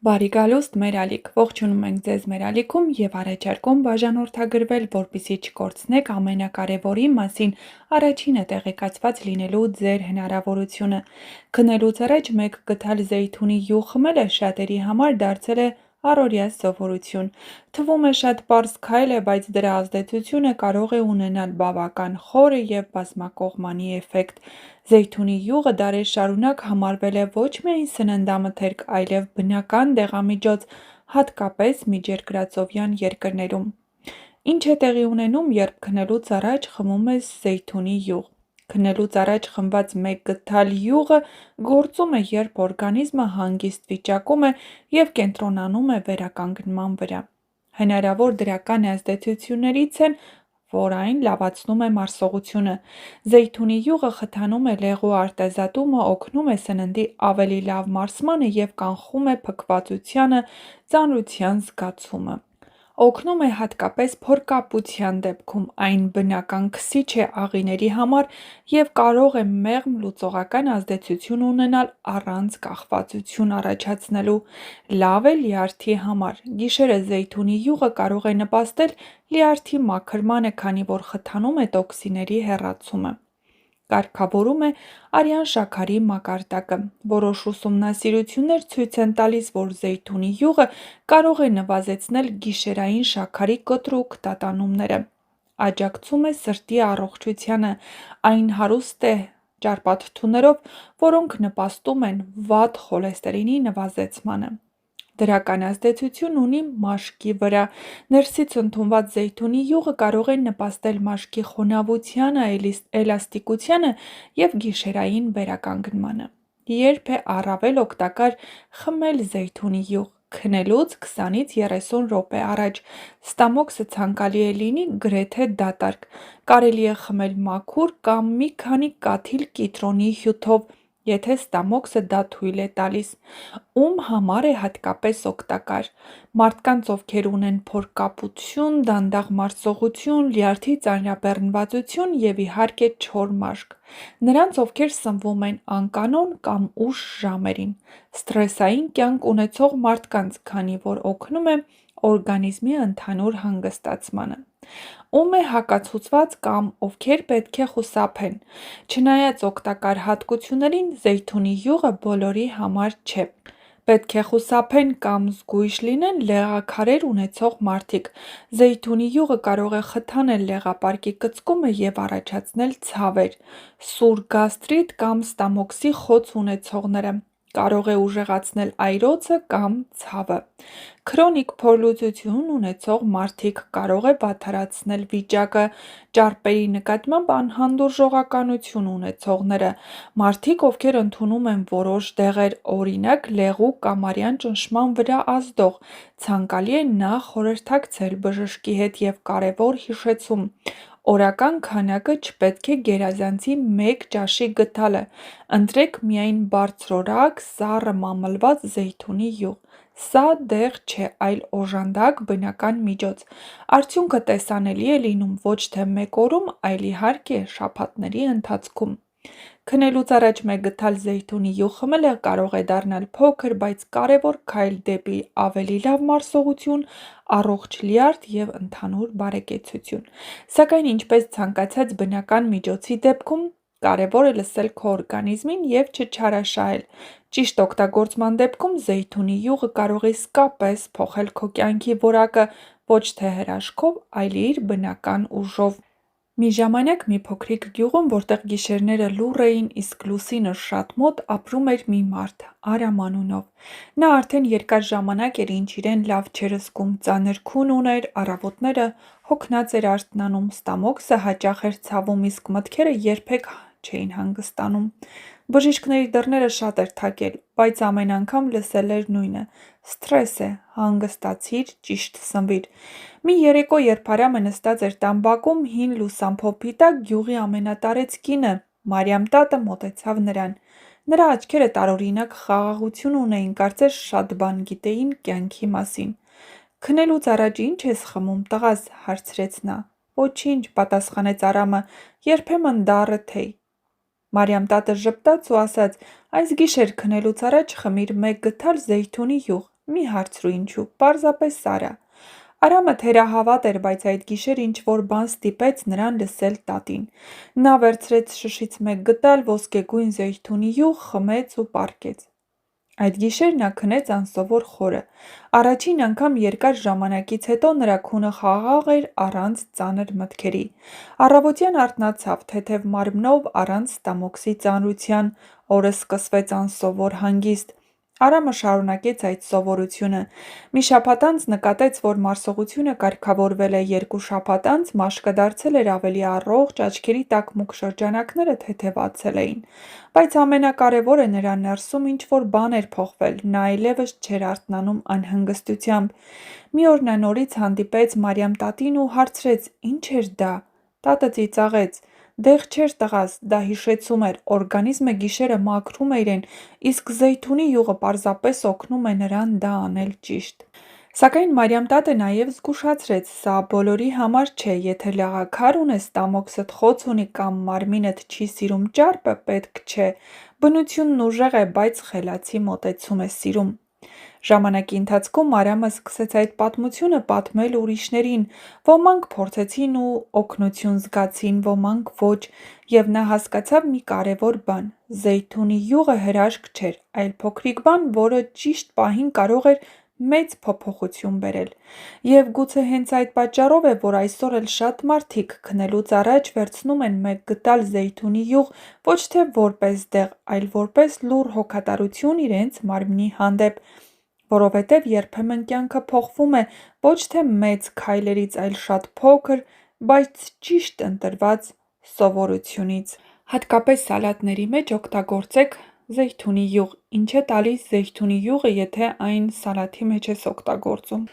Բարի գալուստ մեր ալիք, ողջունում ենք ձեզ մեր ալիքում և առաջարկում բաժանորդագրվել, որպեսզի չկորցնեք ամենակարևորի մասին առաջինը տեղեկացված լինելու ձեր հնարավորությունը։ Քնելուց առաջ մեկ գթալ զեյթունի յուղ խմելը շատերի համար դարձել է առօրյա սովորություն։ Թվում է շատ պարզ քայլ է, բայց դրա ազդեցությունը կարող է ունենալ բավական խորը և բազմակողմանի էֆեկտ։ Զեյթունի յուղը դարեր շարունակ համարվել է ոչ միայն սննդամթերք, այլև բնական դեղամիջոց, հատկապես միջերկրածովյան երկրներում։ Ինչ է տեղի ունենում, երբ քնելուց առաջ խմում ես զեյթունի յուղ։ Քնելուց առաջ խմված մեկ գթալ յուղը գործում է, երբ օրգանիզմը հանգիստ վիճակում է և կենտրոնանում է վերականգնման վրա։ Հնարավոր դրական ազդեցություններից են, որ այն լավացնում է մարսողությունը։ Զեյթունի յուղը խթանում է լեղու արտազատումը, օգնում է սննդի ավելի լավ մարսմանը և կանխում է փքվածությանը, ծանրության զգացումը։ Օգնում է հատկապես փորկապության դեպքում, այն բնական քսիչ է աղիների համար և կարող է մեղմ լուծողական ազդեցություն ունենալ առանց կախվածություն առաջացնելու։ Լավ է լյարդի համար։ Գիշերը զեյթունի յուղը կարող է նպաստել լյարդի մաքրմանը, քանի որ խթանում է տոքսինների հեռացումը։ Կարգավորում է արյան շաքարի մակարդակը։ Որոշ ուսումնասիրություններ ցույց են տալիս, որ զեյթունի յուղը կարող է նվազեցնել գիշերային շաքարի կտրուկ տատանումները։ Աջակցում է սրտի առողջությանը։ Այն հարուստ է ճարպաթթուներով, որոնք նպաստում են վատ խոլեստերինի նվազեցմանը։ Դրական ազդեցություն ունի մաշկի վրա։ Ներսից ընդունված զեյթունի յուղը կարող է նպաստել մաշկի խոնավությանը, էլաստիկությանը և գիշերային վերականգնմանը։ Երբ է առավել օգտակար խմել զեյթունի յուղ։ Քնելուց 20-30 րոպե առաջ։ Ստամոքսը ցանկալի է լինի գրեթե դատարկ։ Կարելի է խմել մաքուր կամ մի քանի կաթիլ կիտրոնի հյութով, եթե ստամոքսը դա թույլ է տալիս։ Ում համար է հատկապես օգտակար։ Մարդկանց, ովքեր ունեն փորկապություն, դանդաղ մարսողություն, լյարդի ծանրաբեռնվածություն և իհարկե չոր մաշկ։ Նրանց, ովքեր սնվում են անկանոն կամ ուշ ժամերին։ Սթրեսային կյանք ունեցող մարդկանց, քանի որ օգնում է օրգանիզմի ընդհանուր հանգստացմանը։ Ում է հակացուցված կամ ովքեր պետք է խուսափեն։ Չնայած օգտակար հատկություններին, զեյթունի յուղը բոլորի համար չէ։ Պետք է խուսափեն կամ զգույշ լինեն լեղաքարեր ունեցող մարդիկ։ Զեյթունի յուղը կարող է խթանել լեղապարկի կծկումը և առաջացնել ցավեր։ Սուր գաստրիտ կամ ստամոքսի խոց ունեցողները։ Կարող է ուժեղացնել այրոցը կամ ցավը։ Քրոնիկ փորլուծություն ունեցող մարդիկ։ Կարող է վատթարացնել վիճակը։ Ճարպերի նկատմամբ անհանդուրժողականություն ունեցողները։ Մարդիկ, ովքեր ընդունում են որոշ դեղեր, օրինակ լեղու կամ արյան ճնշման վրա ազդող։ Ցանկալի է նախ խորհրդակցել բժշկի հետ և կարևոր հիշեցում. օրական քանակը չպետք է գերազանցի մեկ ճաշի գթալը։ Ընտրեք միայն բարձրորակ, սառը մամլված զեյթունի յուղ։ Սա դեղ չէ, այլ օժանդակ բնական միջոց։ Արդյունքը տեսանելի է լինում ոչ թե մեկ օրում, այլ իհարկե շաբաթների ընթացքում։ Քնելուց առաջ մեկ գթալ զեյթունի յուղ խմելը կարող է դառնալ փոքր, բայց կարևոր քայլ դեպի ավելի լավ մարսողություն, առողջ լյարդ և ընդհանուր բարեկեցություն։ Սակայն ինչպես ցանկացած բնական միջոցի դեպքում, կարևոր է լսել քո օրգանիզմին և չչարաշահել։ Ճիշտ օգտագործման դեպքում զեյթունի յուղը կարող է իսկապես փոխել քո կյանքի որակը ոչ թե հրաշքով, այլ իր բնական ուժով։ Մի ժամանակ մի փոքրիկ գյուղում, որտեղ գիշերները լուռ էին, իսկ լուսինը շատ մոտ, ապրում էր մի մարդ՝ Արամ անունով։ Նա արդեն երկար ժամանակ էր, ինչ իրեն լավ չէր զգում, ծանր քուն ուներ, առավոտները հոգնած էր արթնանում, ստամոքսը հաճախ էր ցավում, իսկ մտքերը երբեք չէին հանգստանում։ Բժիշկների դռները շատ էր թակել, բայց ամեն անգամ լսել էր նույնը՝ սթրես է, հանգստացիր, ճիշտ սնվիր։ Մի երեկո, երբ Արամը նստած էր տան բակում, հին լուսամփոփի տակ, գյուղի ամենատարեց կինը՝ Մարիամ տատը, մոտեցավ նրան։ Նրա աչքերը տարօրինակ խաղաղություն ունեին, կարծես շատ բան գիտեին կյանքի մասին։ Քնելուց առաջ ի՞նչ ես խմում, տղաս, հարցրեց նա։ Ոչինչ, պատասխանեց Արամը, երբեմն դառը թեյ։ Մարիամ տատը ժպտաց ու ասաց. այս գիշեր քնելուց առաջ խմիր մեկ գթալ զեյթունի յուղ, Մի հարցրու ինչու, պարզապես Սարա։ Արամը թերահավատ էր, բայց այդ գիշեր ինչ-որ բան ստիպեց նրան լսել տատին։ Նա վերցրեց շշից մեկ գդալ ոսկեգույն զեյթունի յուղ, խմեց ու պառկեց։ Այդ գիշեր նա քնեց անսովոր խորը։ Առաջին անգամ երկար ժամանակից հետո նրա քունը խաղաղ էր առանց ծանր մտքերի։ Առավոտյան արթնացավ թեթև մարմնով առանց ստամոքսի ծանրության, օրը սկսվեց անսովոր հանգիստ։ Արամը շարունակեց այդ սովորությունը։ Մի շաբաթ անց նկատեց, որ մարսողությունը կարգավորվել է, 2 շաբաթ անց մաշկը դարձել էր ավելի առողջ, աչքերի տակ մուգ շրջանակները թեթևացել էին։ Բայց ամենակարևորը նրա ներսում ինչ-որ բան էր փոխվել, նա այլևս չէր արթնանում անհանգստությամբ։ Մի օր նա նորից հանդիպեց Մարիամ տատին ու հարցրեց. «Ինչ էր դա»։ Տատը ծիծաղեց. «Դեղ չէր տղաս, դա հիշեցում էր, օրգանիզմը գիշերը մաքրում է իրեն, իսկ զեյթունի յուղը պարզապես օգնում է նրան դա անել ճիշտ»։ Սակայն Մարիամ տատը նաև զգուշացրեց. «Սա բոլորի համար չէ, եթե լեղաքար ունես, ստամոքսդ խոց ունի կամ մարմինդ չի սիրում ճարպը, պետք չէ։ Բնությունն ուժեղ է, բայց խելացի մոտեցում է սիրում»։ Ժամանակի ընթացքում Մարիամը սկսեց այդ պատմությունը պատմել ուրիշներին։ Ոմանք փորձեցին ու օգնություն զգացին, ոմանք ոչ, և նա հասկացավ մի կարևոր բան. Զեյթունի յուղը հրաշք չէր, այլ փոքրիկ բան, որը ճիշտ պահին կարող էր մեծ փոփոխություն բերել։ Եվ գուցե հենց այդ պատճառով է, որ այսօր էլ շատ մարդիկ քնելուց առաջ վերցնում են մեկ գդալ զեյթունի յուղ ոչ թե որպես դեղ, այլ որպես լուռ հոգատարություն իրենց մարմնի հանդեպ, որովհետև երբեմն կյանքը փոխվում է ոչ թե մեծ քայլերից, այլ շատ փոքր, բայց ճիշտ ընտրված սովորությունից։ Հատկապես սալատների մեջ օգտագործեք զեյթունի յուղ։ Ինչ է տալիս զեյթունի յուղը, եթե այն սալաթի մեջ ես օգտագործում։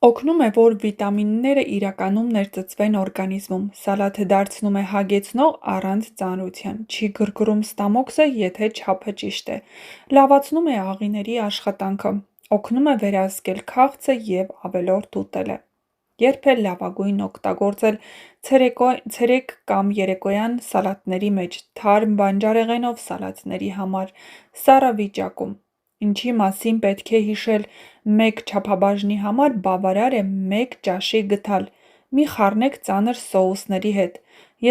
Օգնում է, որ վիտամինները իրականում ներծծվեն օրգանիզմում։ Սալաթը դարձնում է հագեցնող առանց ծանրության։ Չի գրգռում ստամոքսը, եթե չափը ճիշտ է։ Լավացնում է աղիների աշխատանքը։ Օգնում է վերահսկել քաղցը և ավելորդ ուտելը։ Երբ է լավագույն օգտագործել ցերեկ կամ երեկոյան սալատների մեջ, թարմ բանջարեղենով սալատների համար, սառը վիճակում։ Ինչի մասին պետք է հիշել. մեկ չափաբաժնի համար բավարար է 1 ճաշի գդալ։ Մի խառնեք ծանր սոուսների հետ։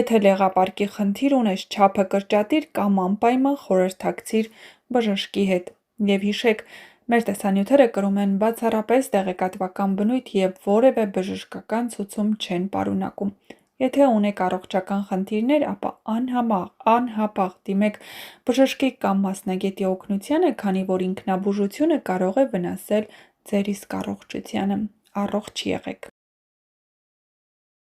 Եթե լեղապարկի խնդիր ունես, չափը կրճատիր կամ անպայման խորհրդակցիր բժշկի հետ։ Եվ հիշեք, մեր տեսանյութերը կրում են բացառապես տեղեկատվական բնույթ և որևէ բժշկական ցուցում չեն պարունակում։ Եթե ունեք առողջական խնդիրներ, ապա անհապաղ դիմեք բժշկի կամ մասնագետի օգնությանը, քանի որ ինքնաբուժությունը կարող է վնասել ձեր իսկ առողջությանը։ Առողջ եղեք։